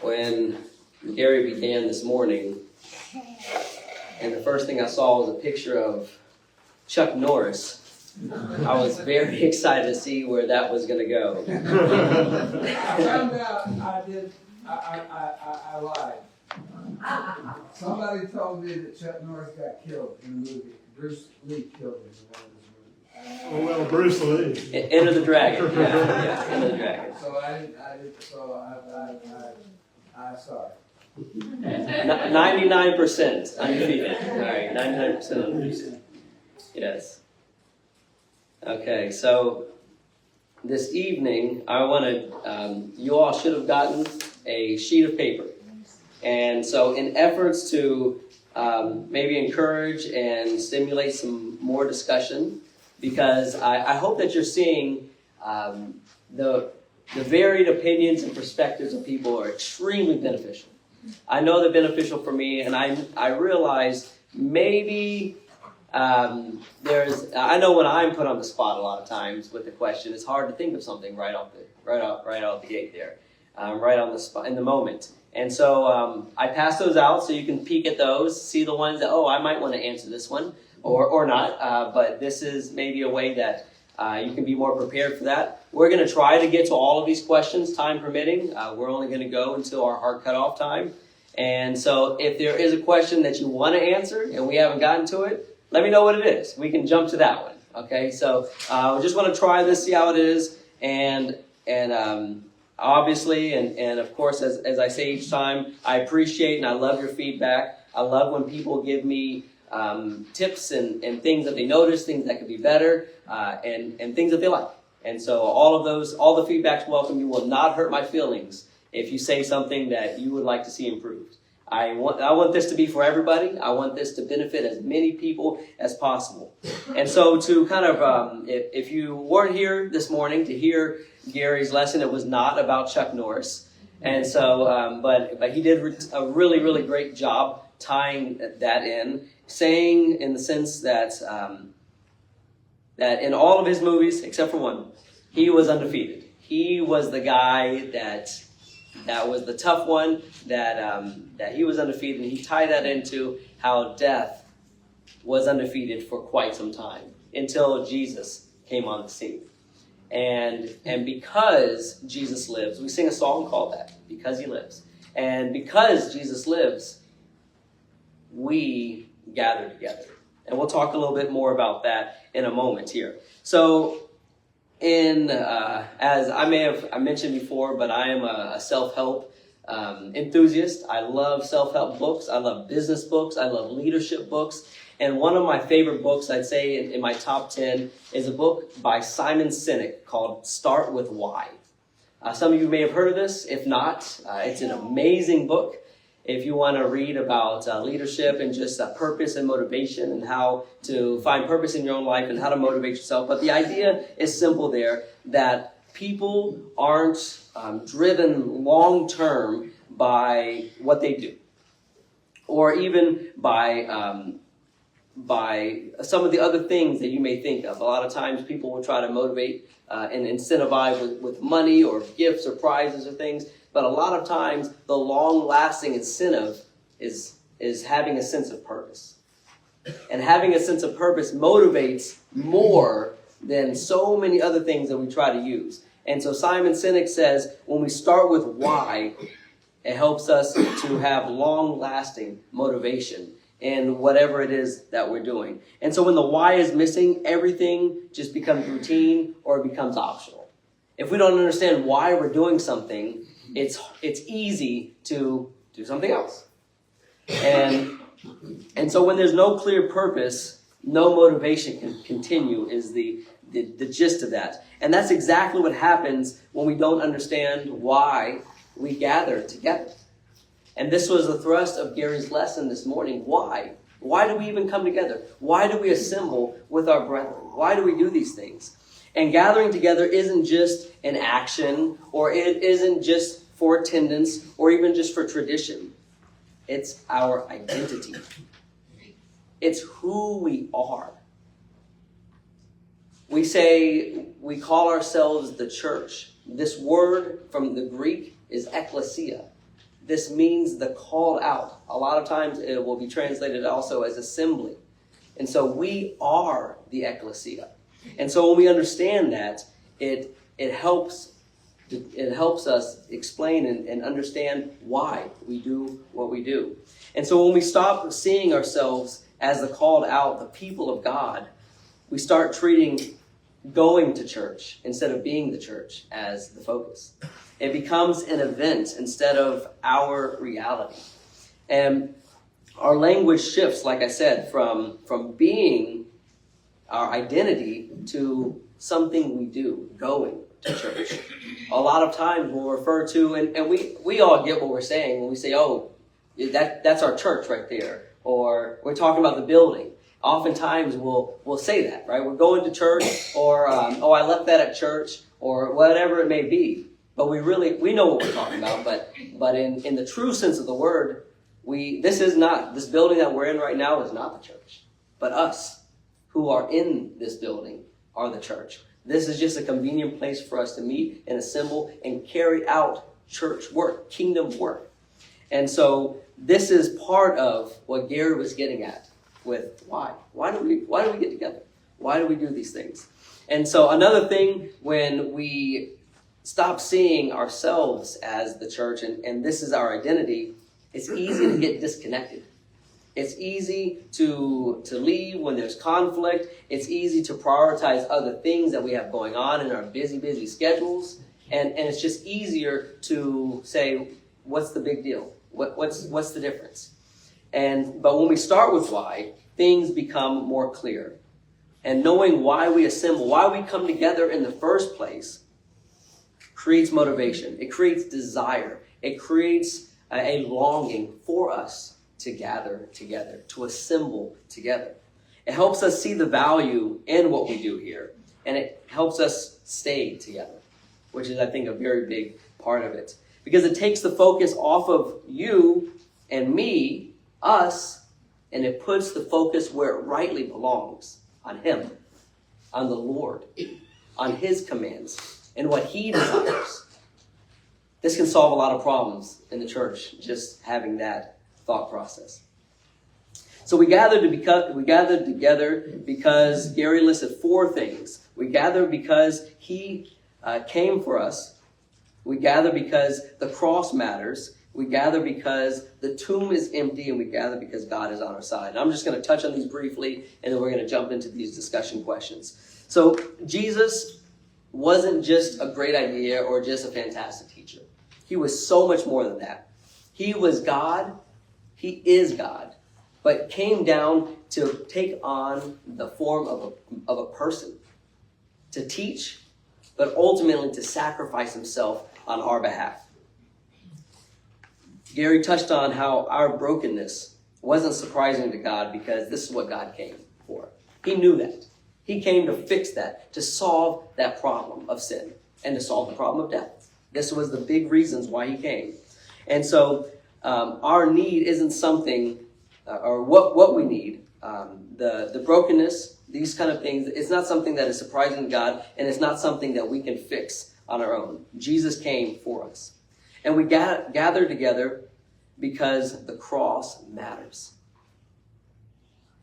when Gary began this morning, and the first thing I saw was a picture of Chuck Norris, I was very excited to see where that was going to go. I found out I lied. Somebody told me that Chuck Norris got killed in a movie. Bruce Lee killed him in one of his movies. Oh, well, Bruce Lee. Enter the Dragon. Yeah, Enter the Dragon. So I'm sorry. 99% undefeated. All right, 99% undefeated. Yes. Okay, so this evening, I wanted, you all should have gotten a sheet of paper. And so in efforts to maybe encourage and stimulate some more discussion, because I hope that you're seeing the varied opinions and perspectives of people are extremely beneficial. I know they're beneficial for me, and I realize maybe I know when I'm put on the spot a lot of times with the question, it's hard to think of something right out the gate there, right on the spot in the moment. And so I pass those out so you can peek at those, see the ones that, I might want to answer this one or not. But this is maybe a way that you can be more prepared for that. We're going to try to get to all of these questions, time permitting. We're only going to go until our hard cutoff time. And so if there is a question that you want to answer and we haven't gotten to it, let me know what it is. We can jump to that one. Okay, so we just want to try this, see how it is, and obviously, and of course, as I say each time, I appreciate and I love your feedback. I love when people give me tips and things that they notice, things that could be better, and things that they like. And so all the feedback's welcome. You will not hurt my feelings if you say something that you would like to see improved. I want this to be for everybody. I want this to benefit as many people as possible. And so to kind of, if you weren't here this morning to hear Gary's lesson, it was not about Chuck Norris. And so, but he did a really, really great job tying that in, saying in the sense that, that in all of his movies, except for one, he was undefeated. He was the guy that was the tough one, that he was undefeated, and he tied that into how death was undefeated for quite some time until Jesus came on the scene. And because Jesus lives, we sing a song called that, Because He Lives. And because Jesus lives, we gather together. And we'll talk a little bit more about that in a moment here. So as I mentioned before, but I am a self-help enthusiast. I love self-help books. I love business books. I love leadership books. And one of my favorite books, I'd say in my top 10, is a book by Simon Sinek called Start With Why. Some of you may have heard of this. If not, it's an amazing book. If you want to read about leadership and just purpose and motivation and how to find purpose in your own life and how to motivate yourself. But the idea is simple there, that people aren't driven long-term by what they do, or even by some of the other things that you may think of. A lot of times people will try to motivate and incentivize with money or gifts or prizes or things. But a lot of times, the long-lasting incentive is having a sense of purpose. And having a sense of purpose motivates more than so many other things that we try to use. And so Simon Sinek says, when we start with why, it helps us to have long-lasting motivation in whatever it is that we're doing. And so when the why is missing, everything just becomes routine or it becomes optional. If we don't understand why we're doing something, it's easy to do something else. And so when there's no clear purpose, no motivation can continue is the gist of that. And that's exactly what happens when we don't understand why we gather together. And this was the thrust of Gary's lesson this morning. Why? Why do we even come together? Why do we assemble with our brethren? Why do we do these things? And gathering together isn't just an action, or it isn't just for attendance, or even just for tradition. It's our identity. It's who we are. We call ourselves the church. This word from the Greek is ekklesia. this means the called out. A lot of times it will be translated also as assembly. And so we are the ecclesia. And so when we understand that, it helps us explain and understand why we do what we do. And so when we stop seeing ourselves as the called out, the people of God, we start treating going to church instead of being the church as the focus. It becomes an event instead of our reality. And our language shifts, like I said, from being our identity to something we do, going to church. A lot of times we'll refer to, and we all get what we're saying when we say, oh, that's our church right there. Or we're talking about the building. Oftentimes we'll say that, right? We're going to church, or oh, I left that at church, or whatever it may be. But we know what we're talking about. But in the true sense of the word, this building that we're in right now is not the church. But us who are in this building are the church. This is just a convenient place for us to meet and assemble and carry out church work, kingdom work. And so this is part of what Gary was getting at with why. Why do we get together? Why do we do these things? And so another thing, when we stop seeing ourselves as the church and this is our identity, it's easy to get disconnected. It's easy to leave when there's conflict. It's easy to prioritize other things that we have going on in our busy schedules. And it's just easier to say, what's the big deal? What's the difference? But when we start with why, things become more clear. And knowing why we assemble, why we come together in the first place, creates motivation. It creates desire. It creates a longing for us to gather together, to assemble together. It helps us see the value in what we do here, and it helps us stay together, which is, I think, a very big part of it. Because it takes the focus off of you and me, us, and it puts the focus where it rightly belongs, on Him, on the Lord, on His commands, and what He desires. This can solve a lot of problems in the church, just having that thought process. So we gathered together because Gary listed 4 things. We gather because He came for us. We gather because the cross matters. We gather because the tomb is empty, and we gather because God is on our side. And I'm just going to touch on these briefly, and then we're going to jump into these discussion questions. So Jesus wasn't just a great idea or just a fantastic teacher. He was so much more than that. He was God. He is God, but came down to take on the form of a person, to teach, but ultimately to sacrifice Himself on our behalf. Gary touched on how our brokenness wasn't surprising to God, because this is what God came for. He knew that. He came to fix that, to solve that problem of sin, and to solve the problem of death. This was the big reasons why He came. And so our need isn't something, or what we need, the brokenness, these kind of things, it's not something that is surprising to God, and it's not something that we can fix on our own. Jesus came for us. And we gather together because the cross matters.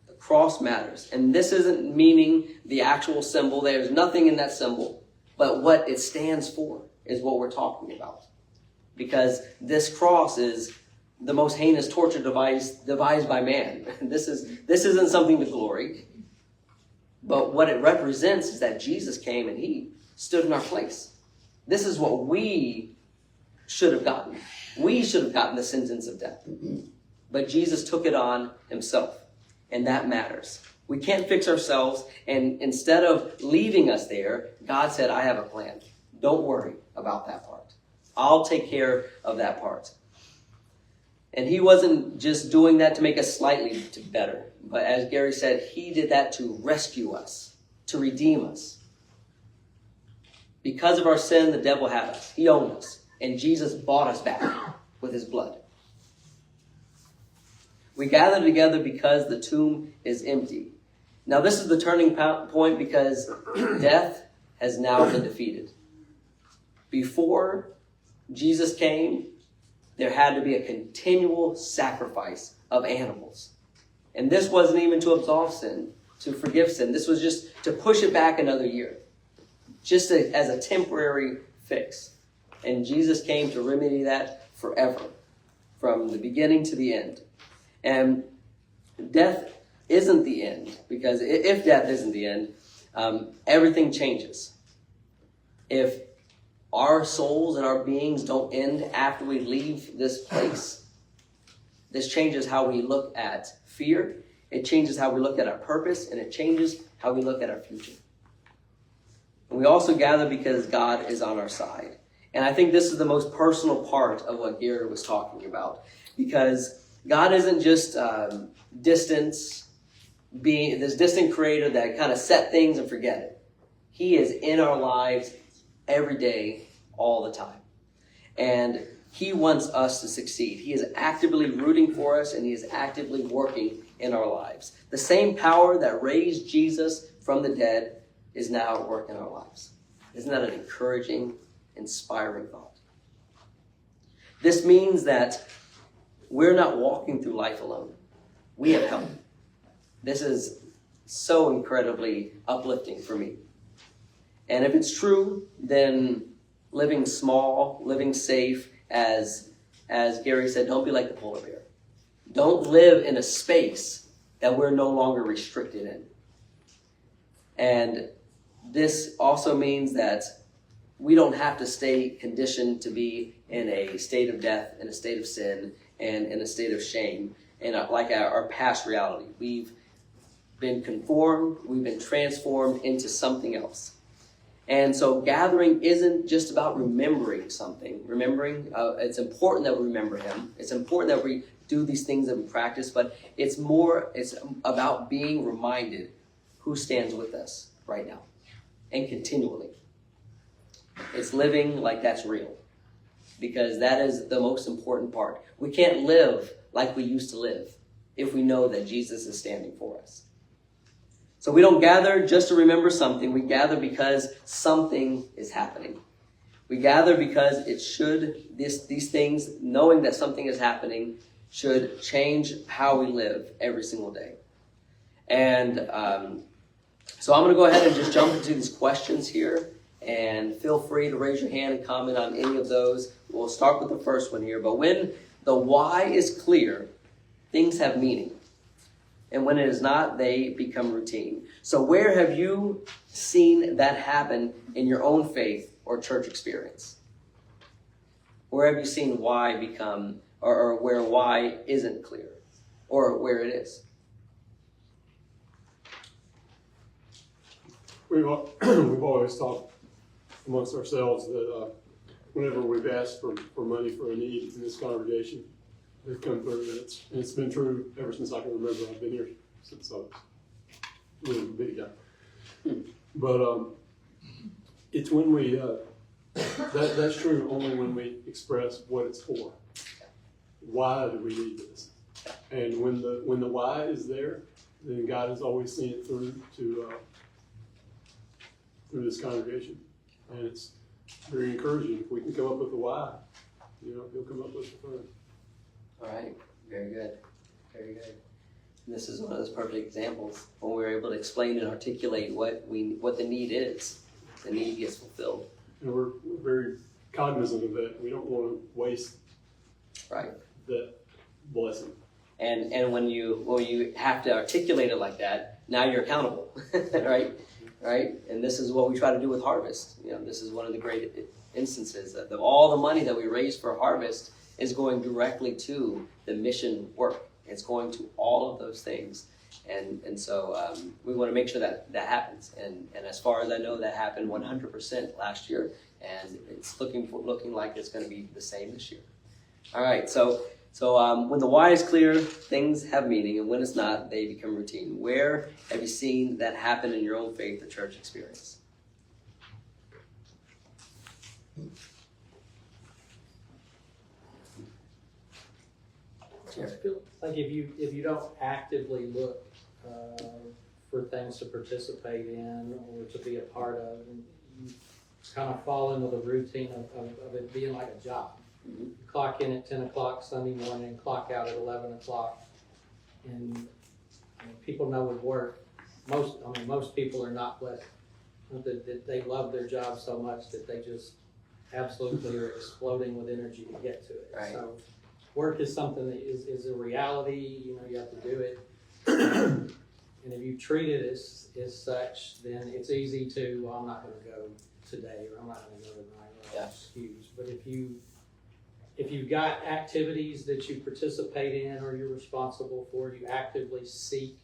The cross matters. And this isn't meaning the actual symbol. There's nothing in that symbol. But what it stands for is what we're talking about. Because this cross is the most heinous torture device devised by man. This isn't something to glory. But what it represents is that Jesus came and He stood in our place. This is what we should have gotten. We should have gotten the sentence of death. But Jesus took it on Himself. And that matters. We can't fix ourselves. And instead of leaving us there, God said, I have a plan. Don't worry about that part. I'll take care of that part. And He wasn't just doing that to make us slightly better. But as Gary said, He did that to rescue us, to redeem us. Because of our sin, the devil had us. He owned us. And Jesus bought us back with His blood. We gather together because the tomb is empty. Now this is the turning point, because death has now been defeated. Before Jesus came, there had to be a continual sacrifice of animals. And this wasn't even to absolve sin, to forgive sin. This was just to push it back another year, just as a temporary fix. And Jesus came to remedy that forever, from the beginning to the end. And death isn't the end, because if death isn't the end, everything changes. If our souls and our beings don't end after we leave this place, this changes how we look at fear, it changes how we look at our purpose, and it changes how we look at our future. And we also gather because God is on our side. And I think this is the most personal part of what Gary was talking about, because God isn't just this distant creator that kind of set things and forget it. He is in our lives every day, all the time. And he wants us to succeed. He is actively rooting for us, and he is actively working in our lives. The same power that raised Jesus from the dead is now at work in our lives. Isn't that an encouraging, inspiring thought? This means that we're not walking through life alone. We have help. This is so incredibly uplifting for me. And if it's true, then living small, living safe, as Gary said, don't be like the polar bear. Don't live in a space that we're no longer restricted in. And this also means that we don't have to stay conditioned to be in a state of death, in a state of sin, and in a state of shame, and like our past reality. We've been conformed, we've been transformed into something else. And so gathering isn't just about remembering something. It's important that we remember him. It's important that we do these things that we practice, but it's about being reminded who stands with us right now and continually. It's living like that's real, because that is the most important part. We can't live like we used to live if we know that Jesus is standing for us. So we don't gather just to remember something. We gather because something is happening. We gather because these things, knowing that something is happening, should change how we live every single day. And so I'm going to go ahead and just jump into these questions here. And feel free to raise your hand and comment on any of those. We'll start with the first one here. But when the why is clear, things have meaning. And when it is not, they become routine. So where have you seen that happen in your own faith or church experience? Where have you seen why become, or where why isn't clear, or where it is? We've always talked amongst ourselves that whenever we've asked for money for a need in this congregation, they've come through. And it's been true ever since I can remember. I've been here since I was a little big guy. But it's when we, that's true only when we express what it's for. Why do we need this? And when the why is there, then God has always seen it through to through this congregation. And it's very encouraging. If we can come up with the why, he'll come up with the fun. All right, very good, very good. And this is one of those perfect examples when we're able to explain and articulate what the need is. The need gets fulfilled. And we're very cognizant of that. We don't want to waste that blessing. And when you have to articulate it like that, now you're accountable, right? Right? And this is what we try to do with Harvest. This is one of the great instances of all the money that we raise for Harvest is going directly to the mission work. It's going to all of those things. And so we want to make sure that happens. And as far as I know, that happened 100% last year. And it's looking like it's going to be the same this year. All right, so when the why is clear, things have meaning, and when it's not, they become routine. Where have you seen that happen in your own faith or church experience? I feel like if you don't actively look for things to participate in or to be a part of, and you kind of fall into the routine of it being like a job. You clock in at 10 o'clock Sunday morning and clock out at 11 o'clock. And I mean, people know with work, most people are not blessed. That they love their job so much that they just absolutely are exploding with energy to get to it. Right. So work is something that is a reality, you know, you have to do it. And if you treat it as such, then it's easy to, well, I'm not gonna go today, or I'm not gonna go tonight, or I'll excuse. But if you've got activities that you participate in or you're responsible for, you actively seek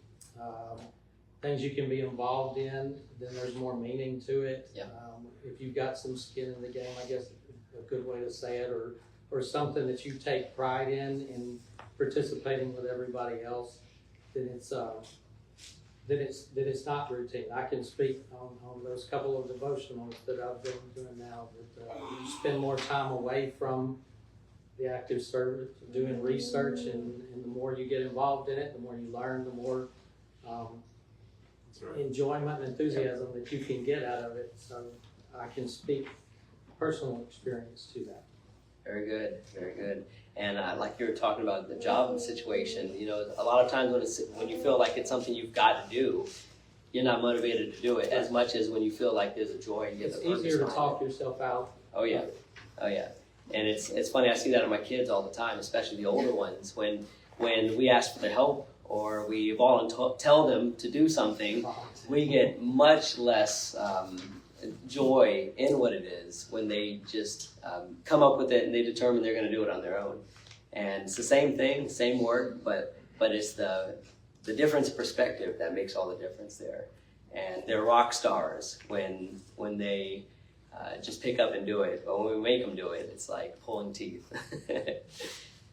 things you can be involved in, then there's more meaning to it. Yeah. If you've got some skin in the game, I guess a good way to say it, or something that you take pride in participating with everybody else, then it's not routine. I can speak on those couple of devotionals that I've been doing now, that you spend more time away from the active service, doing research, and the more you get involved in it, the more you learn, the more That's right. enjoyment and enthusiasm that you can get out of it. So I can speak personal experience to that. Very good, very good. And like you were talking about the job situation, you know, a lot of times when you feel like it's something you've got to do, you're not motivated to do it as much as when you feel like there's a joy and you have It's the purpose easier to behind talk it. yourself out. Oh yeah, oh yeah. And it's funny, I see that in my kids all the time, especially the older ones. When we ask for their help or we tell them to do something, we get much less joy in what it is when they just come up with it and they determine they're going to do it on their own. And it's the same thing, same work, but it's the difference in perspective that makes all the difference there. And they're rock stars when they just pick up and do it. But when we make them do it, it's like pulling teeth.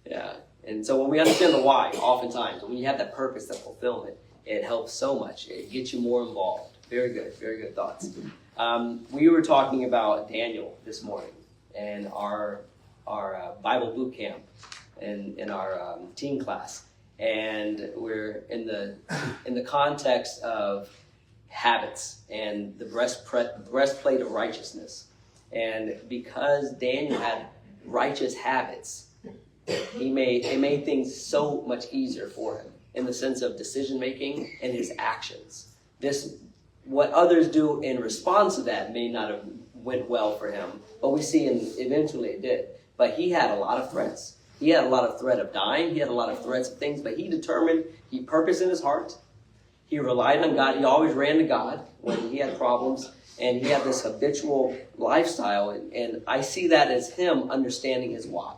Yeah. And so when we understand the why, oftentimes, when you have that purpose, that fulfillment, it helps so much. It gets you more involved. Very good thoughts. We were talking about Daniel this morning and our Bible boot camp in our teen class, and we're in the context of habits and the breastplate of righteousness. And because Daniel had righteous habits, it made things so much easier for him in the sense of decision making and his actions. What others do in response to that may not have went well for him, but we see eventually it did. But he had a lot of threats. He had a lot of threat of dying. He had a lot of threats of things, but he purposed in his heart. He relied on God. He always ran to God when he had problems, and he had this habitual lifestyle, and I see that as him understanding his why.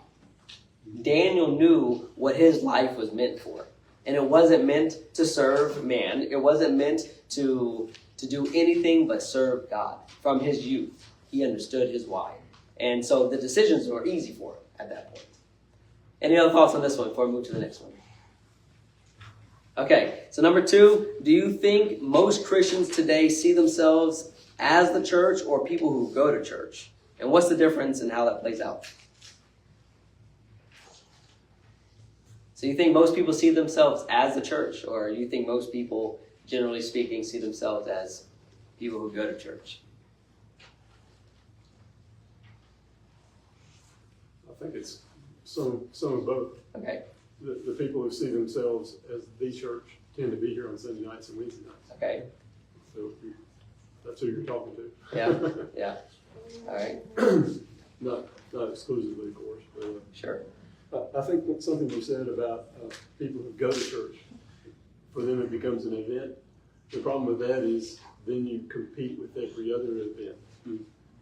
Daniel knew what his life was meant for, and it wasn't meant to serve man. It wasn't meant to do anything but serve God. From his youth, he understood his why, and so the decisions were easy for him at that point. Any other thoughts on this one before we move to the next one? Okay, so number 2, do you think most Christians today see themselves as the church or people who go to church? And what's the difference in how that plays out? So you think most people see themselves as the church, or you think most people, generally speaking, see themselves as people who go to church? I think it's some of both. Okay, The people who see themselves as the church tend to be here on Sunday nights and Wednesday nights. okay, So that's who you're talking to. yeah, all right, Not exclusively, of course, but sure, I think that's something you said about people who go to church. For them, it becomes an event. The problem with that is then you compete with every other event.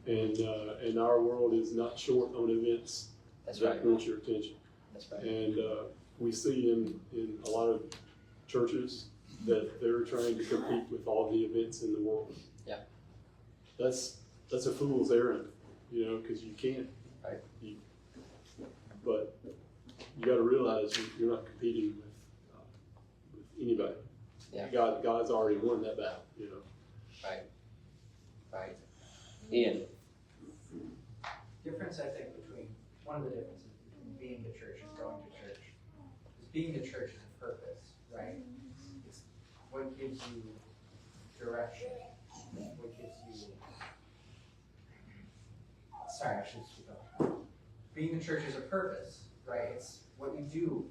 And our world is not short on events that's that right, want your attention. that's right, And we see in a lot of churches that they're trying to compete with all the events in the world. Yeah. That's a fool's errand, because you can't. Right. But you got to realize you're not competing with anybody. Yeah. God's already won that battle. right. Ian? Difference, I think, one of the differences between being the church and going to church is being the church is a purpose, right? It's what gives you direction, what gives you, sorry, I should speak up. being the church is a purpose, right? It's what you do,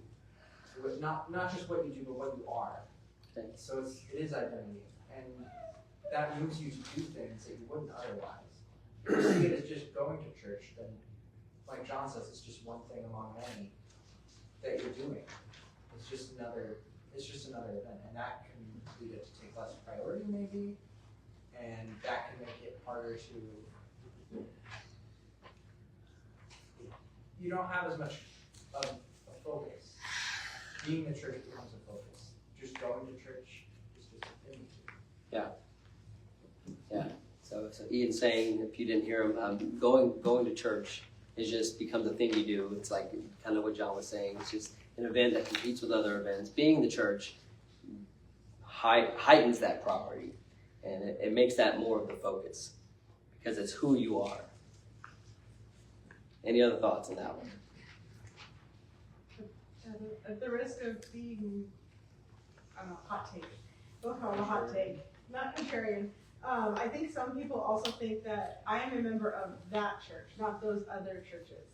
not just what you do, but what you are. Okay. So it is identity, and that moves you to do things that you wouldn't otherwise. If you see it as just going to church, then, like John says, it's just one thing among many that you're doing. It's just another event, and that can lead it to take less priority, maybe, and that can make it harder to. You don't have as much of a focus. Being the church becomes a focus. Just going to church is just a thing. So Ian's saying, if you didn't hear him, going to church is just becomes a thing you do. It's like kind of what John was saying. It's just an event that competes with other events. Being the church heightens that priority, and it makes that more of the focus because it's who you are. Any other thoughts on that one? At the risk of being, I don't know, hot take, we'll call it a hot take, not contrarian. I think some people also think that I am a member of that church, not those other churches.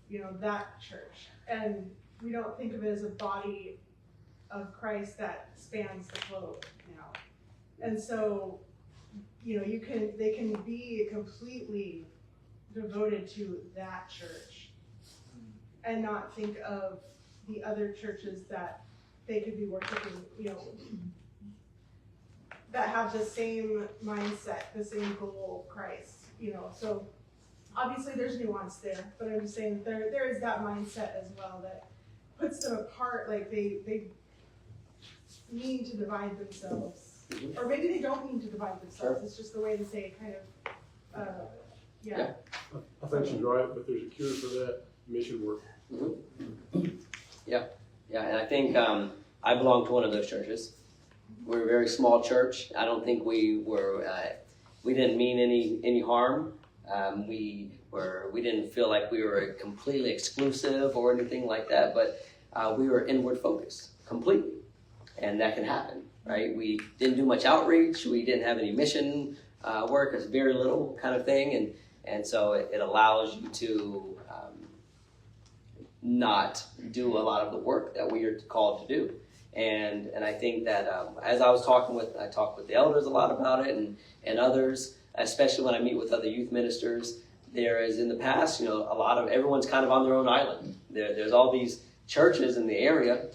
You know, that church. And we don't think of it as a body of Christ that spans the globe now. And so, you know, they can be completely devoted to that church and not think of the other churches that they could be worshiping, you know, that have the same mindset, the same goal, Christ, you know. So obviously there's nuance there, but I'm just saying there is that mindset as well that puts them apart, like they need to divide themselves. Or maybe they don't need to divide themselves, Sure. it's just the way that they kind of, yeah. I think she's right, but there's a cure for that: mission work. Yeah, and I think I belong to one of those churches. We're a very small church. I don't think we didn't mean any harm. We didn't feel like we were completely exclusive or anything like that, but we were inward focused completely, and that can happen, right? We didn't do much outreach. We didn't have any mission work. It's very little kind of thing, and so it allows you to not do a lot of the work that we are called to do. And I think that as I talked with the elders a lot about it and others, especially when I meet with other youth ministers, there is in the past, you know, everyone's kind of on their own island. There's all these churches in the area,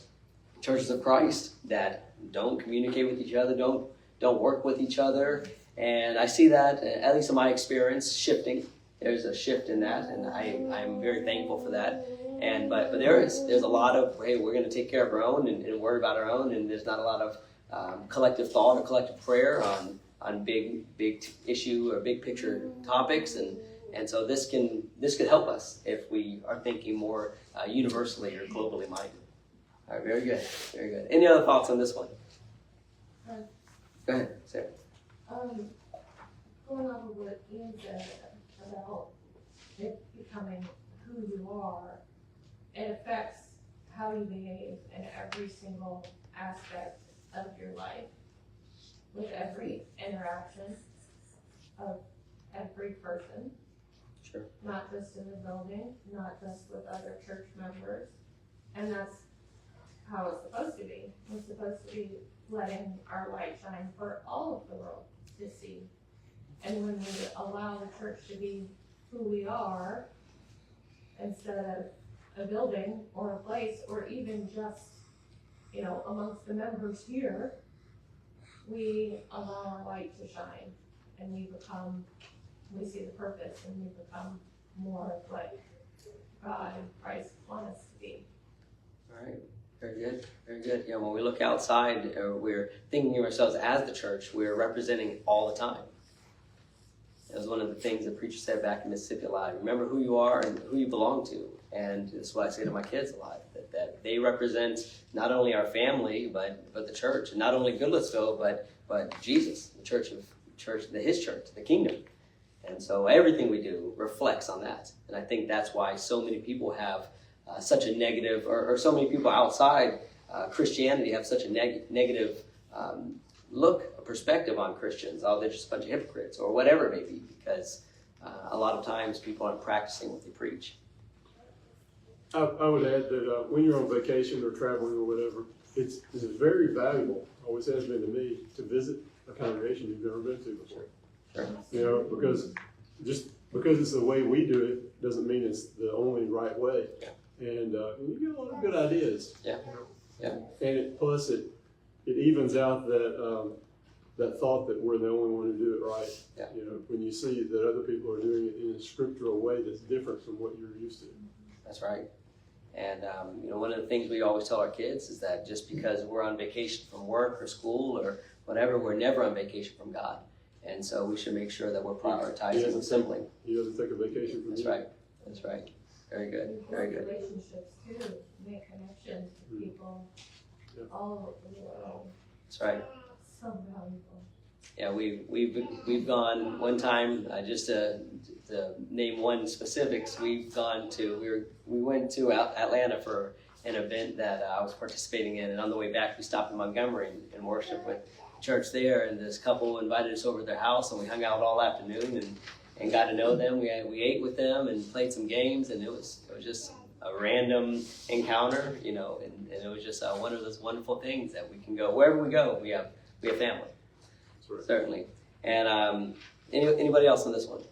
churches of Christ, that don't communicate with each other, don't work with each other. And I see that, at least in my experience, shifting. There's a shift in that, and I'm very thankful for that. But there's a lot of, hey, we're going to take care of our own and worry about our own, and there's not a lot of collective thought or collective prayer on big issue or big picture topics, and so this could help us if we are thinking more universally or globally minded. All right, very good. Any other thoughts on this one? Go ahead, Sarah. Going off of what Ian said about it becoming who you are, it affects how you behave in every single aspect of your life, with every interaction of every person. Sure. Not just in the building, not just with other church members. And that's how it's supposed to be. We're supposed to be letting our light shine for all of the world to see. And when we allow the church to be who we are, instead of a building or a place, or even just, you know, amongst the members here, we allow our light to shine, and we see the purpose, and we become more of what God and Christ want us to be. All right. Very good. Yeah, when we look outside, we're thinking of ourselves as the church. We're representing it all the time. That was one of the things the preacher said back in Mississippi Live. Remember who you are and who you belong to. And that's what I say to my kids a lot, that they represent not only our family, but the church. And not only Goodlettsville, but Jesus, his church, the kingdom. And so everything we do reflects on that. And I think that's why so many people have such a negative, or so many people outside Christianity have such a negative perspective on Christians. Oh, they're just a bunch of hypocrites, or whatever it may be, because a lot of times people aren't practicing what they preach. I would add that when you're on vacation or traveling or whatever, it's very valuable, always has been to me, to visit a congregation you've never been to before. Sure. You know, because it's the way we do it, doesn't mean it's the only right way. Yeah. And you get a lot of good ideas. Yeah. Yeah. And plus it evens out that thought that we're the only one who do it right. Yeah. You know, when you see that other people are doing it in a scriptural way that's different from what you're used to. That's right. And, one of the things we always tell our kids is that just because we're on vacation from work or school or whatever, we're never on vacation from God. And so we should make sure that we're prioritizing and assembling. You have to take a vacation from That's you. right. That's right. Very good. Very good. Relationships too, make connections with people Yeah. all over the world. That's right. So valuable. Yeah, we've gone one time, just to name one specifics, we went to Atlanta for an event that I was participating in, and on the way back we stopped in Montgomery and worshiped with church there, and this couple invited us over to their house, and we hung out all afternoon and got to know them. We ate with them and played some games, and it was just a random encounter, and it was just one of those wonderful things that we can go wherever we go. We have family. That's right. Certainly. And anybody else on this one?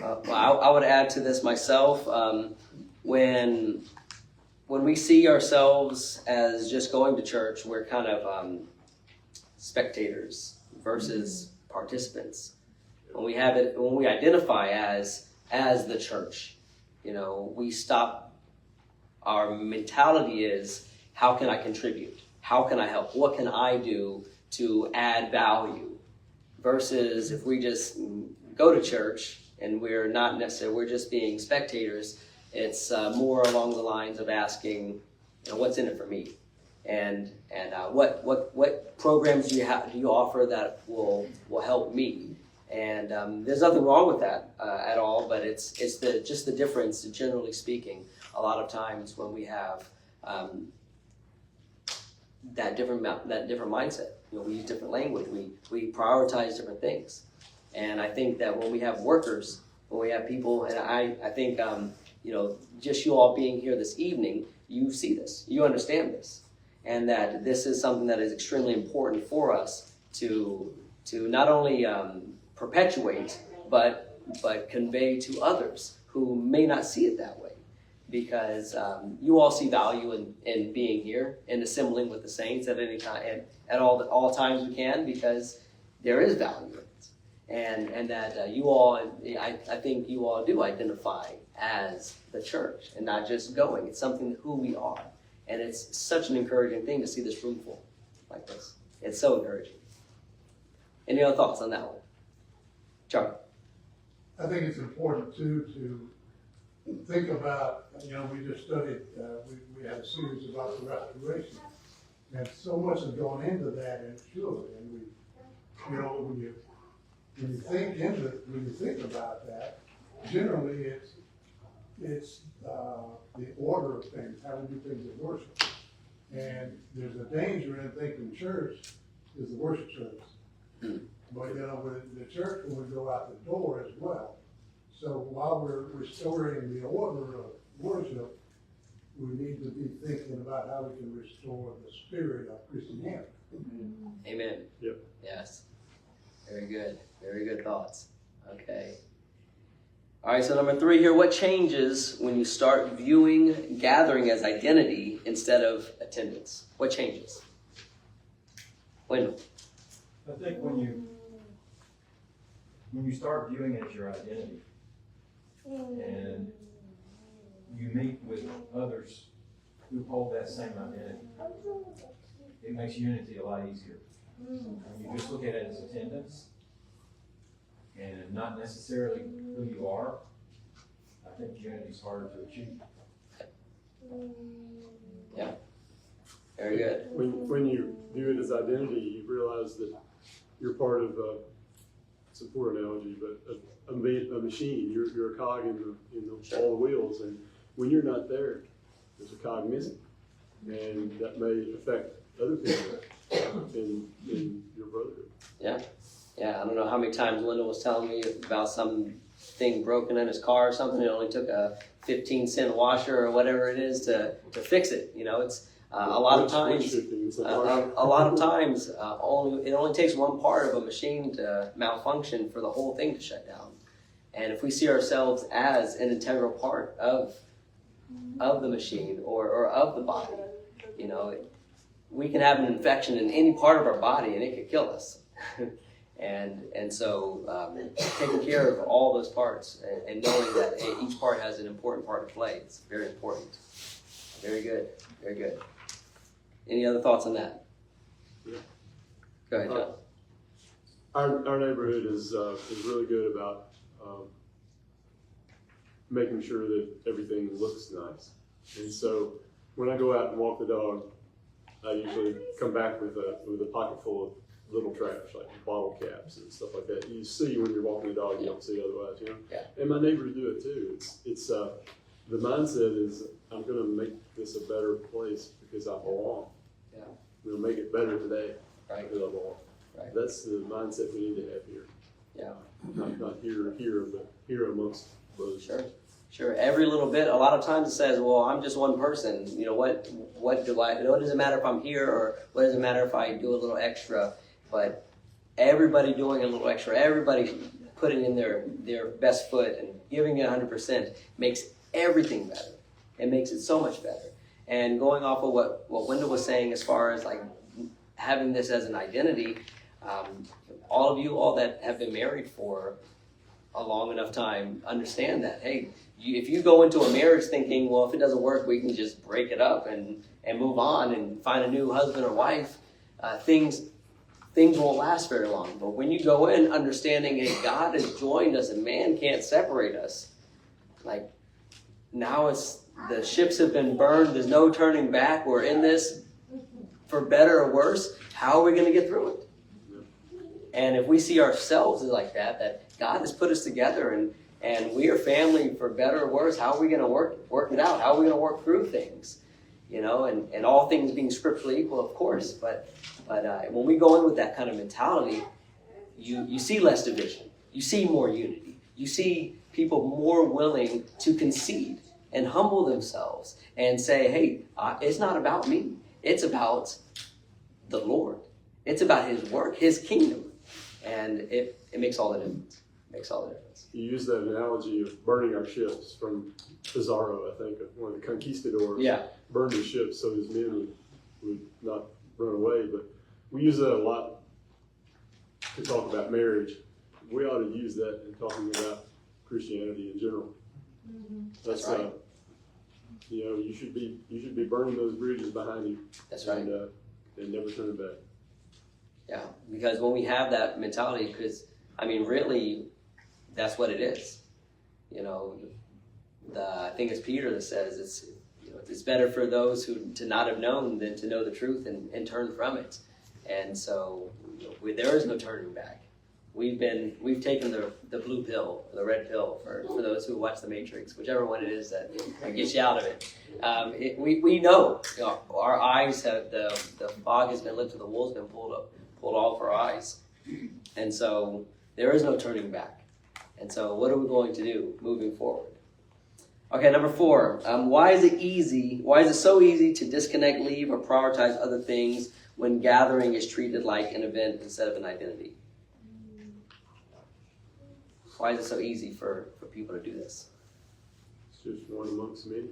Well, I would add to this myself. When we see ourselves as just going to church, we're kind of spectators versus participants. When we identify as the church, we stop. Our mentality is, how can I contribute? How can I help? What can I do to add value? Versus if we just go to church and we're not necessarily, we're just being spectators, it's more along the lines of asking, what's in it for me? And what programs do you offer that will help me? And there's nothing wrong with that at all, but it's just the difference, generally speaking, a lot of times when we have that different mindset. We use different language. We prioritize different things. And I think that when we have workers, when we have people, and I think, just you all being here this evening, you see this, you understand this, and that this is something that is extremely important for us to not only perpetuate, but convey to others who may not see it that way. Because you all see value in being here and assembling with the saints at any time, and at all times we can, because there is value in it, and that you all, I think you all do identify as the church and not just going. It's something who we are, and it's such an encouraging thing to see this room full like this. It's so encouraging. Any other thoughts on that one, Charlie? I think it's important too to think about, we just studied, we had a series about the restoration. And so much has gone into that, and surely, and when you think about that, generally it's the order of things, how we do things in worship. And there's a danger in thinking church is the worship service. But with the church, when we go out the door as well. So while we're restoring the order of worship, we need to be thinking about how we can restore the spirit of Christianity. Amen. Yep. Yes. Very good. Very good thoughts. Okay. All right, so number 3 here, what changes when you start viewing gathering as identity instead of attendance? What changes? Wendell? I think when you start viewing it as your identity, and you meet with others who hold that same identity, it makes unity a lot easier. When you just look at it as attendance and not necessarily who you are, I think unity is harder to achieve. Yeah. Very good. When you view it as identity, you realize that you're part of it's a poor analogy, but a machine. You're a cog in all the wheels, and when you're not there, there's a cog missing, and that may affect other people in your brotherhood. Yeah. I don't know how many times Linda was telling me about some thing broken in his car or something. It only took a 15-cent washer or whatever it is to fix it. You know, it's a lot of times. A lot of times, it only takes one part of a machine to malfunction for the whole thing to shut down. And if we see ourselves as an integral part of the machine or of the body, you know, we can have an infection in any part of our body and it could kill us. and so taking care of all those parts and knowing that each part has an important part to play, it's very important. Very good, very good. Any other thoughts on that? Yeah. Go ahead, John. Our neighborhood is really good about making sure that everything looks nice. And so when I go out and walk the dog, I usually come back with a pocket full of little trash, like bottle caps and stuff like that. You see when you're walking the dog, you don't see otherwise, you know? Yeah. And my neighbors do it too. It's the mindset is, I'm gonna make this a better place because I belong. Yeah. We'll make it better today Right. because I belong. Right. That's the mindset we need to have here. Yeah. Not here, but here amongst those. Sure. Every little bit. A lot of times it says, "Well, I'm just one person. You know what? What does it matter if I'm here, or what does it matter if I do a little extra?" But everybody doing a little extra, everybody putting in their best foot and giving it 100% makes everything better. It makes it so much better. And going off of what Wendell was saying, as far as like having this as an identity, all of you all that have been married for a long enough time understand that, hey, if you go into a marriage thinking, well, if it doesn't work, we can just break it up and move on and find a new husband or wife, things won't last very long. But when you go in understanding, hey, God has joined us and man can't separate us, like now the ships have been burned, there's no turning back, we're in this for better or worse, how are we going to get through it? And if we see ourselves as like that God has put us together and we are family for better or worse, how are we going to work it out? How are we going to work through things? You know, and all things being scripturally equal, of course, but when we go in with that kind of mentality, you see less division. You see more unity. You see people more willing to concede and humble themselves and say, hey, it's not about me. It's about the Lord. It's about His work, His kingdom. And it makes all the difference. It makes all the difference. You use that analogy of burning our ships from Pizarro, I think, one of the conquistadors. Yeah. Burned his ships so his men would not run away. But we use that a lot to talk about marriage. We ought to use that in talking about Christianity in general. Mm-hmm. That's right. You know, you should be burning those bridges behind you. That's right. And never turning back. Yeah, because when we have that mentality, because, I mean, really, that's what it is. You know, I think it's Peter that says it's better for those who to not have known than to know the truth and turn from it. And so there is no turning back. We've taken the blue pill, the red pill for those who watch The Matrix, whichever one it is that gets you out of it. We know, our eyes have the fog has been lifted, the wool's been pulled off our eyes, and so there is no turning back. And so what are we going to do moving forward? Okay, number 4. Why is it so easy to disconnect, leave, or prioritize other things when gathering is treated like an event instead of an identity? Why is it so easy for people to do this? It's just one amongst many.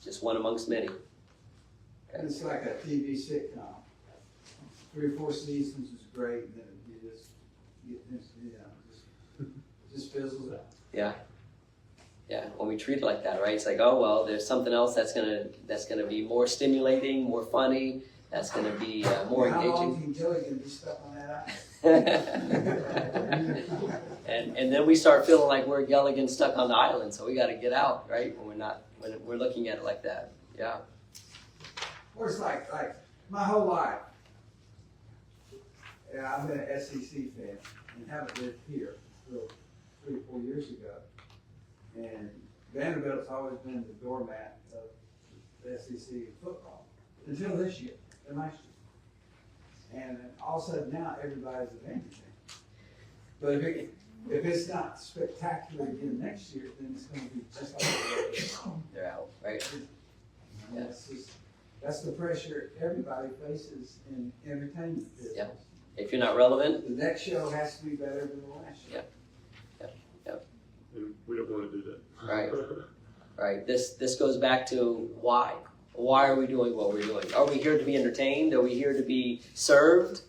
Just one amongst many. Okay. It's like a TV sitcom. 3 or 4 seasons is great, and then you just get this, just fizzles out. Yeah. When we treat it like that, right? It's like, oh well, there's something else that's gonna be more stimulating, more funny. That's gonna be more How long engaging. can Kelly gonna be stuck on that and then we start feeling like we're Gilligan stuck on the island, so we got to get out, right? When we're looking at it like that. Yeah. Or it's like my whole life. Yeah, I've been an SEC fan and haven't lived here until 3 or 4 years ago. And Vanderbilt's always been the doormat of the SEC football until this year, the last year. And then all of a sudden now everybody's a Vanderbilt fan. But if it's not spectacular again next year, then it's gonna be just like it was. They're out, right? And that's the pressure everybody faces in entertainment business. Yeah. If you're not relevant, The next show has to be better than the last show. Yeah. And we don't want to do that. Right. right? This goes back to why. Why are we doing what we're doing? Are we here to be entertained? Are we here to be served?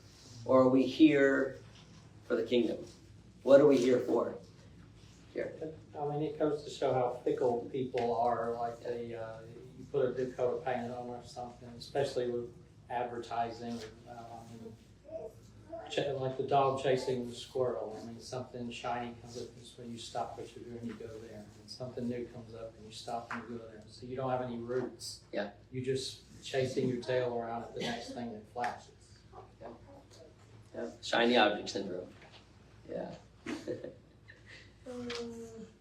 Or are we here for the kingdom? What are we here for? Here. I mean, it goes to show how fickle people are. Like you put a good coat of paint on or something, especially with advertising. Like the dog chasing the squirrel. I mean, something shiny comes up, and so you stop what you're doing, you go there. And something new comes up, and you stop and you go there. So you don't have any roots. Yeah. You're just chasing your tail around at the next thing that flashes. Yeah. Shiny object syndrome. Yeah.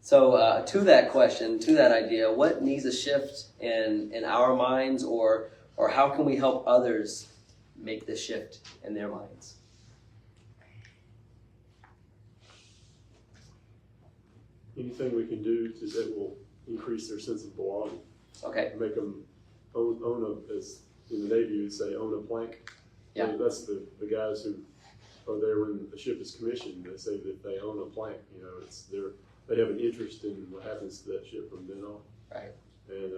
So to that question, to that idea, what needs a shift in our minds, or how can we help others make the shift in their minds? Anything we can do that will increase their sense of belonging. Okay. Make them own a, as in the Navy you would say, own a plank. Yeah. So that's the guys who are there when the ship is commissioned. They say that they own a plank. You know, they have an interest in what happens to that ship from then on. Right. And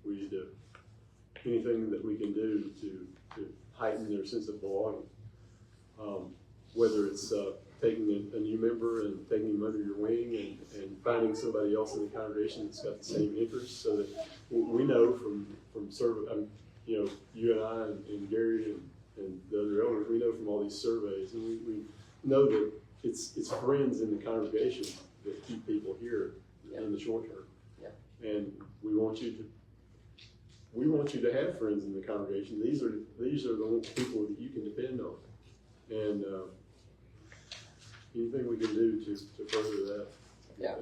we need to, anything that we can do to heighten their sense of belonging. Whether it's taking a new member and taking him under your wing and finding somebody else in the congregation that's got the same interests, so that we know from you know, you and I and Gary and the other elders, we know from all these surveys, and we know that it's friends in the congregation that keep people here in the short term. Yeah. And we want you to have friends in the congregation. These are the people that you can depend on. And anything we can do to further that. Yeah.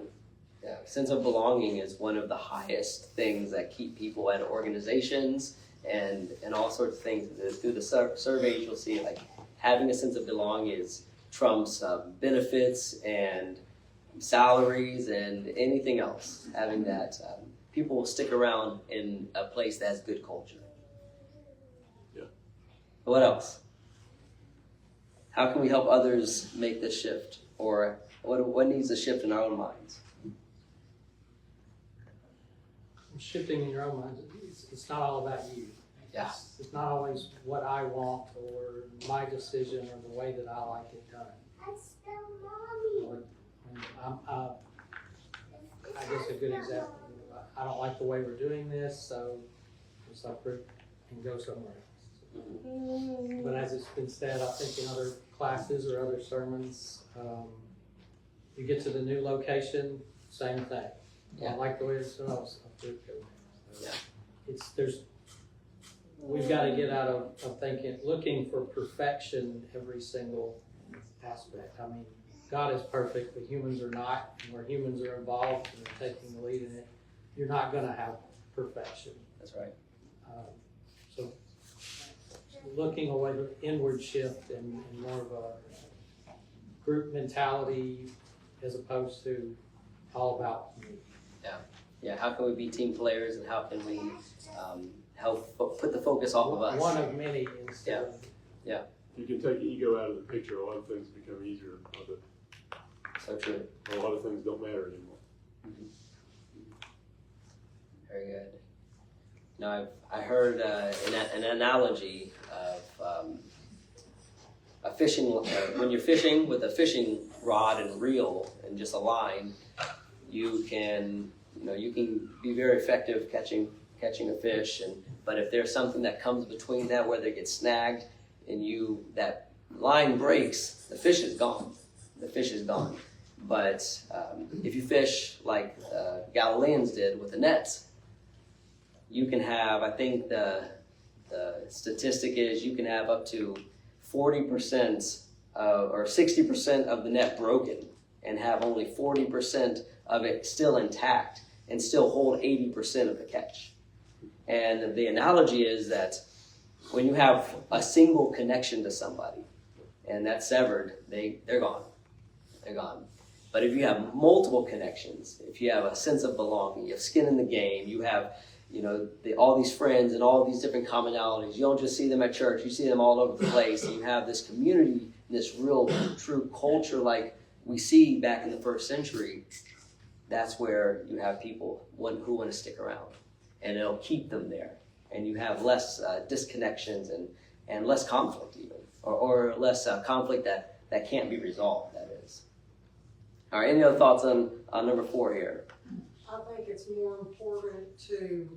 Yeah. Sense of belonging is one of the highest things that keep people at organizations and all sorts of things. Through the surveys, you'll see like having a sense of belonging trumps benefits and salaries and anything else. Having that, people will stick around in a place that has good culture. Yeah. What else? How can we help others make this shift? Or what needs to shift in our own minds? Shifting in your own mind, it's not all about you. Yeah. It's not always what I want or my decision or the way that I like it done. I guess a good example, I don't like the way we're doing this, so let's uproot and go somewhere else. But as it's been said, I think in other classes or other sermons, you get to the new location, same thing. Yeah. I like the way it's done, I'll uproot, go there. So Yeah. We've got to get out of thinking, looking for perfection every single aspect. I mean, God is perfect, but humans are not. And where humans are involved and are taking the lead in it, you're not going to have perfection. That's right. So looking away the inward shift and more of a group mentality as opposed to all about me. Yeah, how can we be team players and how can we help put the focus off of us? One of many instead of You can take ego out of the picture, a lot of things become easier. So true. A lot of things don't matter anymore. Very good. Now, I heard an analogy of a fishing. When you're fishing with a fishing rod and reel and just a line, you can be very effective catching a fish. But if there's something that comes between that, where they get snagged, and that line breaks, the fish is gone. The fish is gone. But if you fish like Galileans did with the nets, you can have, I think the statistic is you can have up to 40% or 60% of the net broken and have only 40% of it still intact and still hold 80% of the catch. And the analogy is that when you have a single connection to somebody and that's severed, they're gone. they're gone. But if you have multiple connections, if you have a sense of belonging, you have skin in the game, you have, all these friends and all these different commonalities. You don't just see them at church, you see them all over the place. And you have this community, this real, true culture like we see back in the first century. That's where you have people who want to stick around. And it'll keep them there. And you have less disconnections and less conflict even. Or less conflict that can't be resolved, that is. All right, any other thoughts on number 4 here? I think it's more important to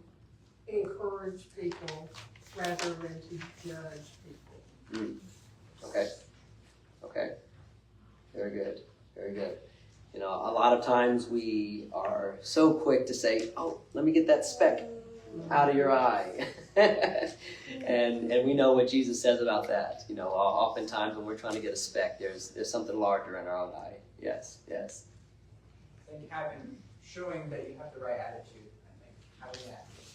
encourage people rather than to judge people. Okay. Very good. Very good. A lot of times we are so quick to say, oh, let me get that speck out of your eye. and we know what Jesus says about that. Oftentimes when we're trying to get a speck, there's something larger in our own eye. Yes. I think showing that you have the right attitude,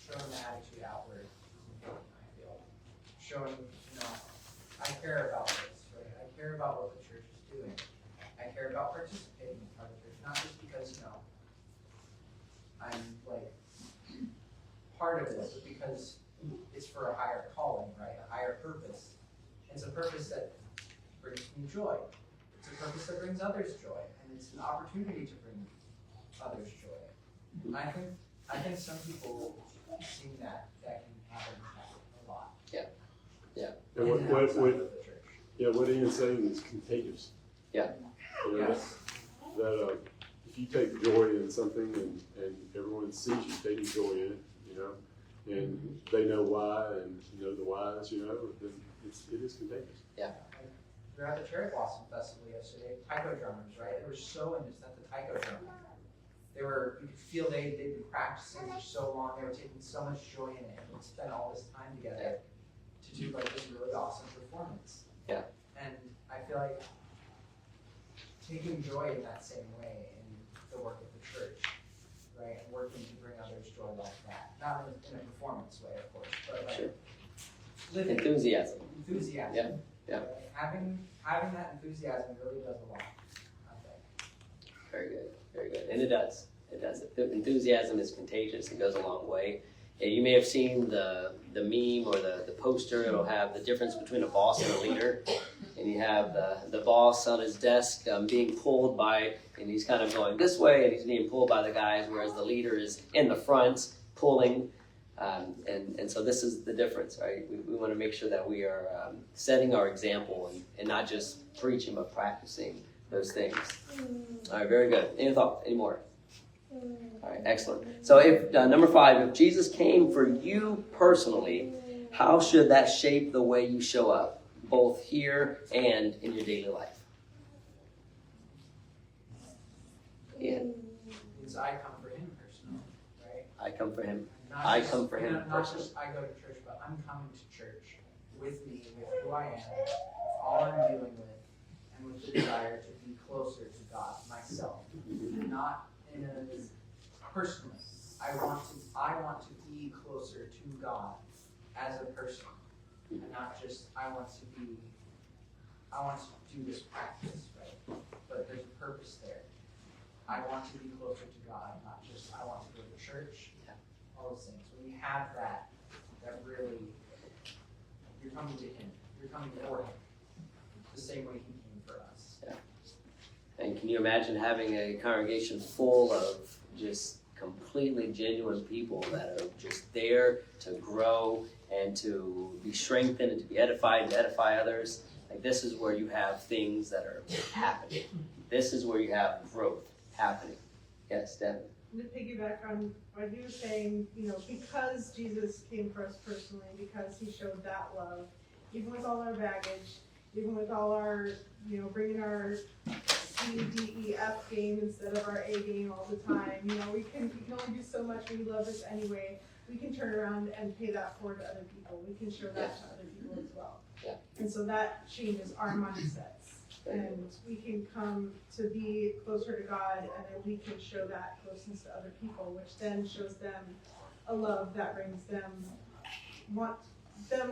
showing the attitude outward is important, I feel. Showing, I care about this, right? I care about what the church is doing. I care about participating in part of the church, not just because, I'm part of this, but because it's for a higher calling, right? A higher purpose. It's a purpose that brings me joy. It's a purpose that brings others joy, and it's an opportunity to bring others joy. And I think some people see that can have an impact a lot. And what Ian's saying is contagious. Yeah. Yes. That if you take joy in something and everyone sees you taking joy in it, and they know why, and you know the whys, then it is contagious. We were at the Cherry Blossom Festival yesterday. Taiko drummers, right? They were so into the taiko drum. You could feel they'd been practicing for so long. They were taking so much joy in it, and we spent all this time together to do this really awesome performance. Yeah. And I feel like taking joy in that same way in the work of the church, right? And working to bring others joy like that. Not in a performance way, of course, but Sure. living Enthusiasm. enthusiasm. Yeah. Right? Having that enthusiasm really does a lot, I think. Very good. Very good. And it does. Enthusiasm is contagious. It goes a long way. Yeah, you may have seen the meme or the poster. It'll have the difference between a boss and a leader. And you have the boss on his desk being pulled by, and he's kind of going this way, and he's being pulled by the guys, whereas the leader is in the front pulling. And so this is the difference, right? We want to make sure that we are setting our example and not just preaching, but practicing those things. All right, very good. Any more? All right, excellent. So if number 5, if Jesus came for you personally, how should that shape the way you show up, both here and in your daily life? Ian? Means I come for him personally, right? I come for him. Not I just- come for him Not personally. just I go to church, but I'm coming to church with me, with who I am, with all I'm dealing with, and with the desire to be closer to God myself. Not in a personally. I want to be closer to God as a person, and not just I want to do this practice, right? But there's a purpose there. I want to be closer to God, not just I want to go to church. All those things. When you have that really, you're coming to Him. You're coming for Him. The same way He came for us. And can you imagine having a congregation full of just completely genuine people that are just there to grow and to be strengthened and to be edified and to edify others? Like, this is where you have things that are happening. This is where you have growth happening. Yes, Devin? To piggyback on what he was saying, because Jesus came for us personally, because he showed that love, even with all our baggage, even with all our, bringing our C, D, E, F game instead of our A game all the time. We can only do so much when you love us anyway. We can turn around and pay that forward to other people. We can show that to other people as well. Yeah. And so that changes our mindsets. And we can come to be closer to God, and then we can show that closeness to other people, which then shows them a love that brings them want to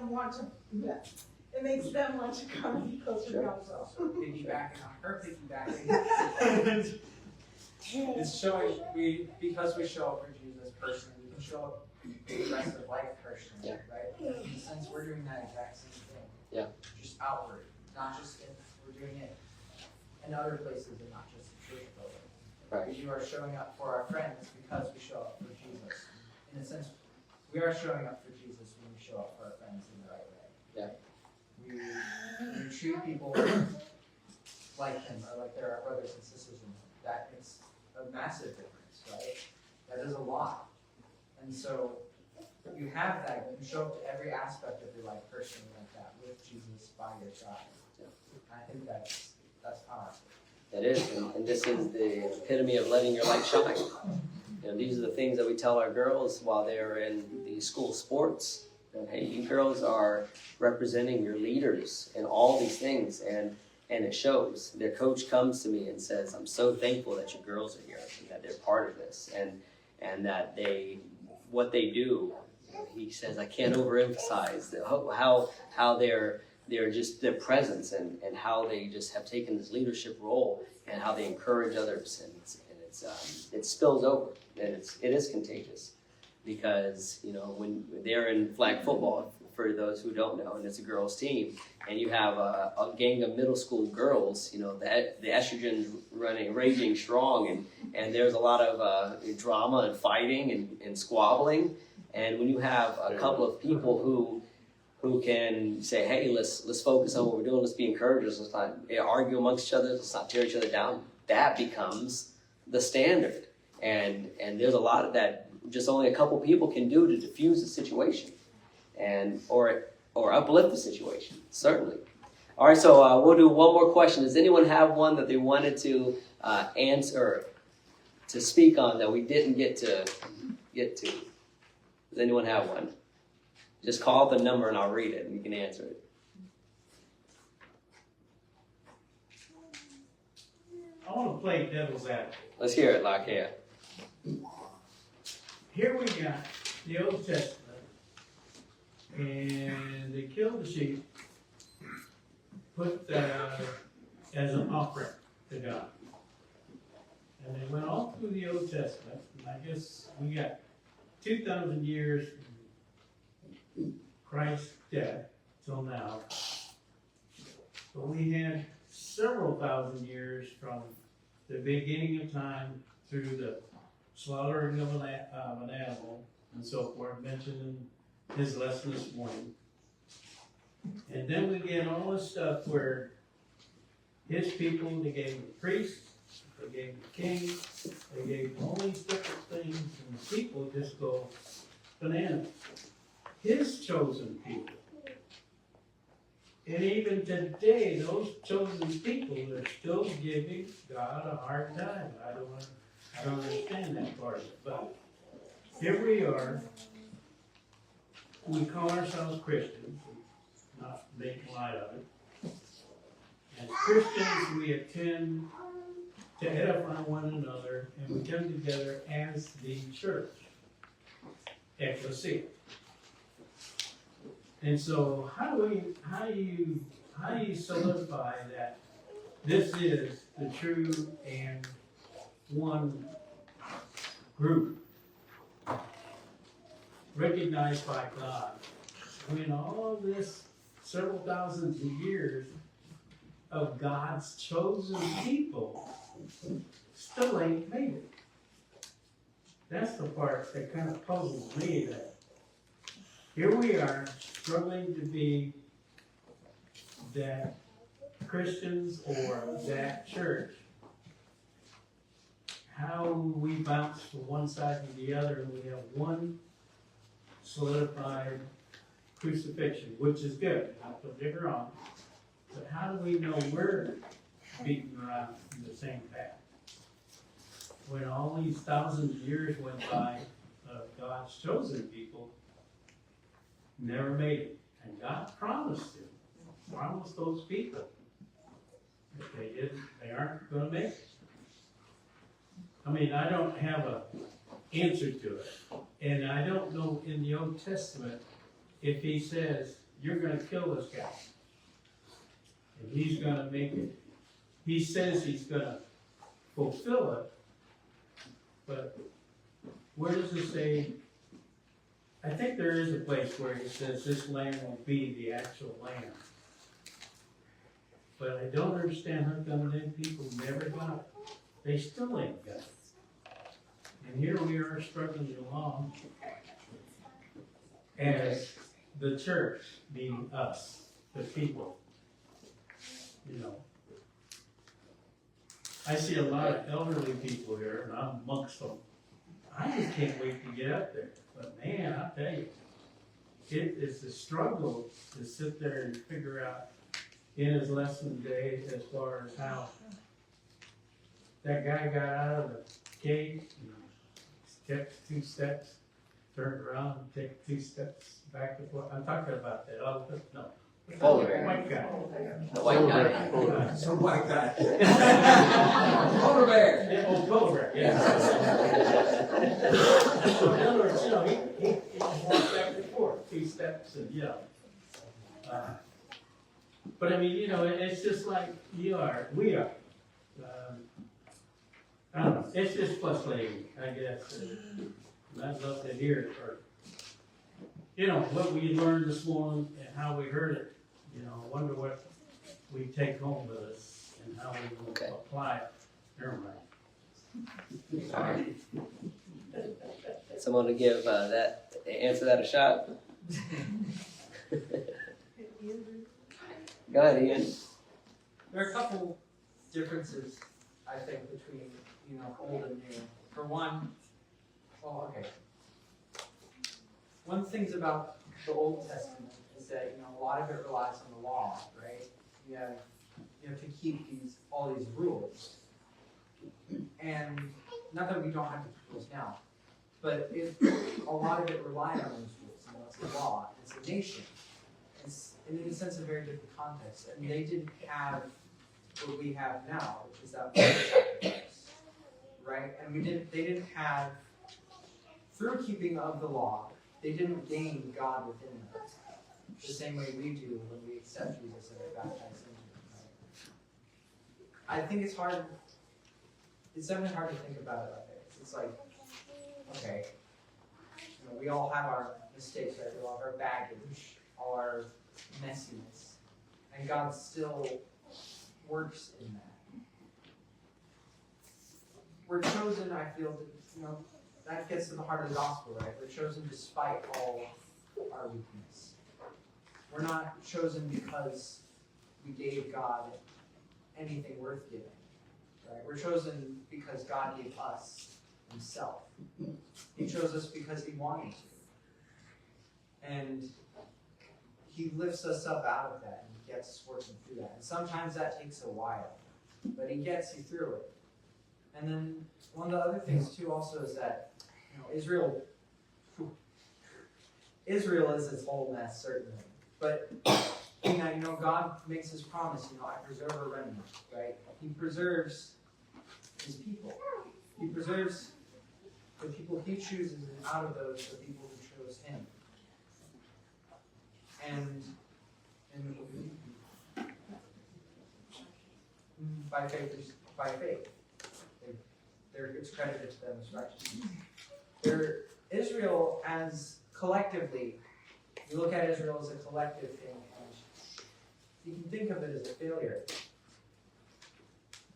it makes them want to come and be closer to God as well. Piggybacking on her piggybacking. It's showing, because we show up for Jesus personally, we can show up for the rest of life personally, right? In a sense, we're doing that exact same thing. Yeah. Just outward, not just in, we're doing it in other places and not just in church building. Right. We are showing up for our friends because we show up for Jesus. In a sense, we are showing up for Jesus when we show up for our friends in the right way. Yeah. We treat people like him or like they're our brothers and sisters, and that makes a massive difference, right? That is a lot. And so you have that, you can show up to every aspect of your life personally like that with Jesus by your side. Yeah. And I think that's powerful. It is, and this is the epitome of letting your light shine. You know, these are the things that we tell our girls while they're in the school sports. And hey, you girls are representing your leaders in all these things, and it shows. Their coach comes to me and says, "I'm so thankful that your girls are here and that they're part of this, and that what they do." He says, "I can't overemphasize how their presence and how they just have taken this leadership role and how they encourage others, and it spills over, and it is contagious, because you know when they're in flag football, for those who don't know, and it's a girls team, and you have a gang of middle school girls, you know, the estrogen's raging strong, and there's a lot of drama and fighting and squabbling, and when you have a couple of people who can say, hey, let's focus on what we're doing, let's be encouragers, let's not argue amongst each other, let's not tear each other down, that becomes the standard. And there's a lot of that just only a couple people can do to diffuse the situation or uplift the situation, certainly. All right, so we'll do one more question. Does anyone have one that they wanted to answer, to speak on that we didn't get to? Does anyone have one? Just call the number and I'll read it and you can answer it. I want to play devil's advocate. Let's hear it, Lakia. Here we got the Old Testament, and they killed the sheep, put that as an offering to God. And they went all through the Old Testament, and I guess we got 2,000 years from Christ's death till now. But we had several thousand years from the beginning of time through the slaughtering of an animal and so forth, mentioned in his lesson this morning. And then we get all this stuff where his people, they gave the priests, they gave the king, they gave all these different things, and the people just go bananas. His chosen people. And even today, those chosen people are still giving God a hard time. I don't understand that part of it. But here we are. We call ourselves Christians, not making light of it. As Christians, we attend to edify one another, and we come together as the church, ecclesia. And so, how do you solidify that this is the true and one group recognized by God, when all this several thousands of years of God's chosen people still ain't made it? That's the part that kind of puzzles me, that here we are struggling to be that Christians or that church. How we bounce from one side to the other, and we have one solidified crucifixion, which is good, not to dig her on. But how do we know we're beating around in the same path? When all these thousands of years went by of God's chosen people, never made it. And God promised those people, if they didn't, they aren't going to make it. I mean, I don't have an answer to it. And I don't know in the Old Testament if he says, you're going to kill this guy. And he's gonna make it, he says he's gonna fulfill it, but where does it say? I think there is a place where it says this land will be the actual land. But I don't understand how come them people never got it. They still ain't got it. And here we are struggling along as the church, being us, the people. You know, I see a lot of elderly people here, and I'm amongst them. I just can't wait to get up there. But man, I'll tell you, it is a struggle to sit there and figure out in his lesson day as far as how that guy got out of the cave, kept 2 steps, turned around and take 2 steps back and forth. I'm talking about that other, no. Polar bear. White guy. The white guy. Some white guy. Polar bear. Yeah, oh, polar bear, yeah. So in other words, you know, he walked back and forth, 2 steps and, you know. But I mean, you know, it's just like we are. I don't know, it's just frustrating, I guess. And I'd love to hear it, or, you know, what we learned this morning and how we heard it. You know, I wonder what we take home with us and how we will Okay. apply it. Never mind. All right. Someone to give answer that a shot? Go ahead, Ian. There are a couple differences, I think, between, you know, old and new. For one, well, okay. One of the things about the Old Testament is that, you know, a lot of it relies on the law, right? You have to keep all these rules. And not that we don't have to keep rules now, but a lot of it relied on those rules. You know, it's the law, it's a nation. It's, in a sense, a very different context. And they didn't have what we have now, which is that blood sacrifice, right? And they didn't have, through keeping of the law, they didn't gain God within them, the same way we do when we accept Jesus and are baptized into Him, right? I think it's definitely hard to think about it like this. It's like, okay, you know, we all have our mistakes, right? We all have our baggage, all our messiness, and God still works in that. We're chosen, I feel, to, you know, that gets to the heart of the gospel, right? We're chosen despite all our weakness. We're not chosen because we gave God anything worth giving, right? We're chosen because God gave us Himself. He chose us because He wanted to. And He lifts us up out of that and gets us working through that. And sometimes that takes a while, but He gets you through it. And then one of the other things too also is that, you know, Israel is its whole mess, certainly. But you know, God makes His promise, you know, I preserve a remnant, right? He preserves His people. He preserves the people He chooses, and out of those, the people who chose Him. And by faith, it's credited to them as righteousness. Israel as collectively, you look at Israel as a collective thing, and you can think of it as a failure.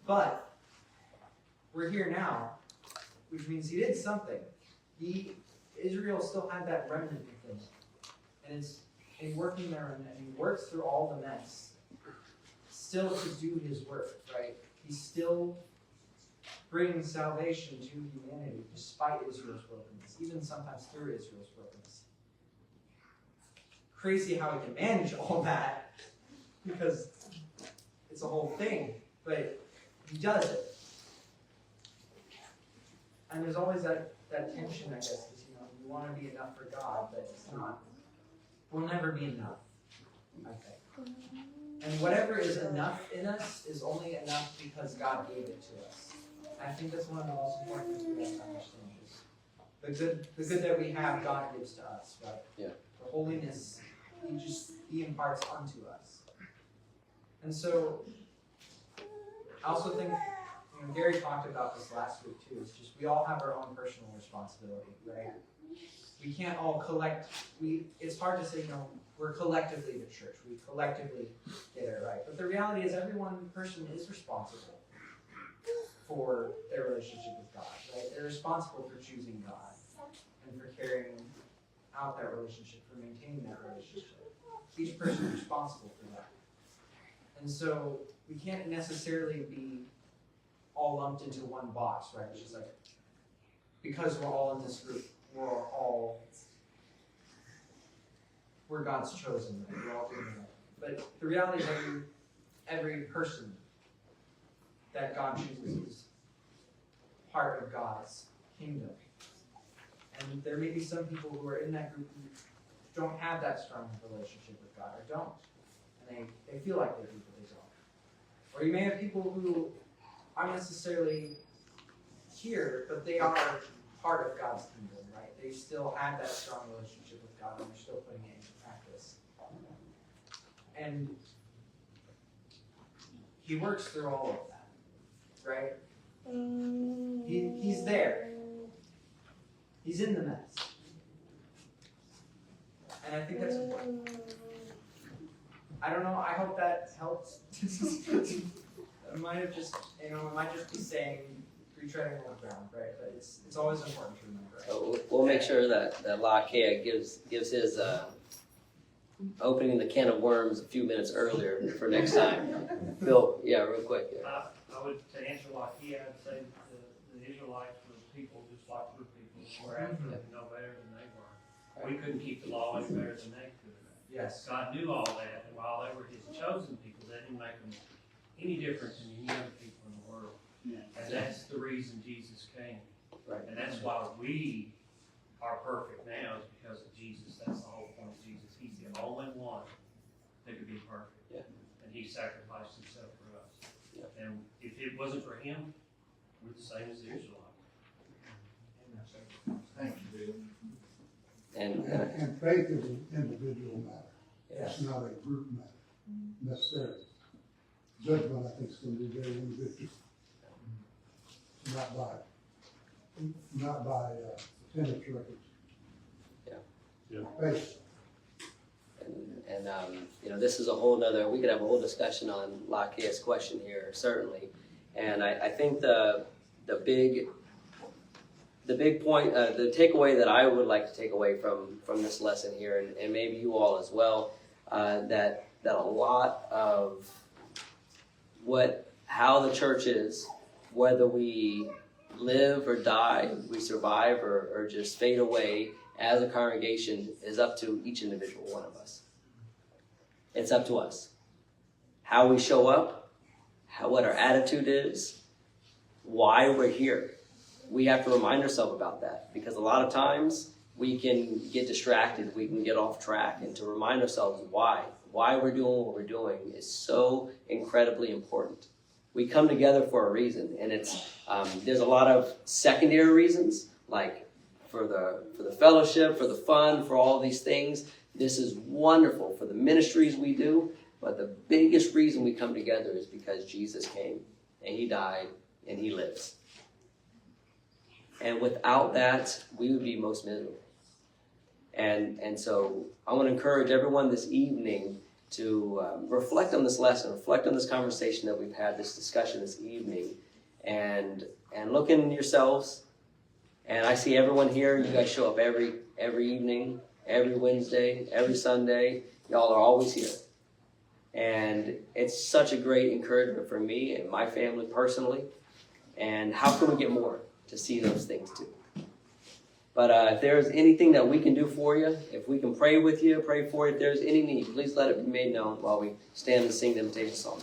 But we're here now, which means He did something. Israel still had that remnant within it, and it's in working there, and He works through all the mess, still to do His work, right? He still brings salvation to humanity despite Israel's brokenness, even sometimes through Israel's brokenness. Crazy how He can manage all that, because it's a whole thing, but He does it. And there's always that tension, I guess, because, you know, you want to be enough for God, but it's not. We'll never be enough, I think. And whatever is enough in us is only enough because God gave it to us. I think that's one of the most important things we have to understand. The good that we have, God gives to us, right? Yeah. The holiness, He imparts unto us. And so, I also think, Gary talked about this last week too, it's just we all have our own personal responsibility, right? We can't all it's hard to say, we're collectively the church, we collectively get it right. But the reality is every one person is responsible for their relationship with God, right? They're responsible for choosing God and for carrying out that relationship, for maintaining that relationship. Each person is responsible for that. And so we can't necessarily be all lumped into one box, right? It's just like, because we're all in this group, we're God's chosen, right? We're all doing it. But the reality is every person that God chooses is part of God's kingdom. And there may be some people who are in that group who don't have that strong relationship with God, or don't. And they feel like they do, but they don't. Or you may have people who aren't necessarily here, but they are part of God's kingdom, right? They still have that strong relationship with God, and they're still putting it into practice. And He works through all of that, right? He's there. He's in the mess. And I think that's important. I don't know, I hope that helps. It might have just, it might just be saying retreading old ground, right? But it's always important to remember. Right? We'll make sure that La Kea gives his opening the can of worms a few minutes earlier for next time. Phil, yeah, real quick. Yeah. I would, to answer like he had, say the Israelites were people just like we're people. We're absolutely no better than they were. We couldn't keep the law any better than they could. Yes. God knew all that, and while they were His chosen people, that didn't make them any different than any other people in the world. And that's the reason Jesus came. Right. And that's why we are perfect now, is because of Jesus. That's the whole point of Jesus. He's the only one that could be perfect. Yeah. And He sacrificed Himself for us. Yeah. And if it wasn't for Him, we're the same as the Israelites. Thank you, Bill. And And faith is an individual matter. Yes. It's not a group matter necessarily. Judgment, I think, is going to be very individual. Not by attendance records. Yeah. Yeah. Faith. and this is a whole nother, we could have a whole discussion on La Kea's question here, certainly. And I think the big point, the takeaway that I would like to take away from this lesson here, and maybe you all as well, that a lot of how the church is, whether we live or die, we survive or just fade away as a congregation, is up to each individual one of us. It's up to us. How we show up, what our attitude is, why we're here. We have to remind ourselves about that, because a lot of times we can get distracted, we can get off track, and to remind ourselves why we're doing what we're doing is so incredibly important. We come together for a reason, and there's a lot of secondary reasons, like for the fellowship, for the fun, for all these things. This is wonderful for the ministries we do, but the biggest reason we come together is because Jesus came, and He died, and He lives. And without that, we would be most miserable. And so I want to encourage everyone this evening to reflect on this lesson, reflect on this conversation that we've had, this discussion this evening, and look in yourselves. And I see everyone here. You guys show up every evening, every Wednesday, every Sunday. Y'all are always here. And it's such a great encouragement for me and my family personally. And how can we get more to see those things too? But if there's anything that we can do for you, if we can pray with you, pray for you, if there's any need, please let it be made known while we stand and sing the invitation song.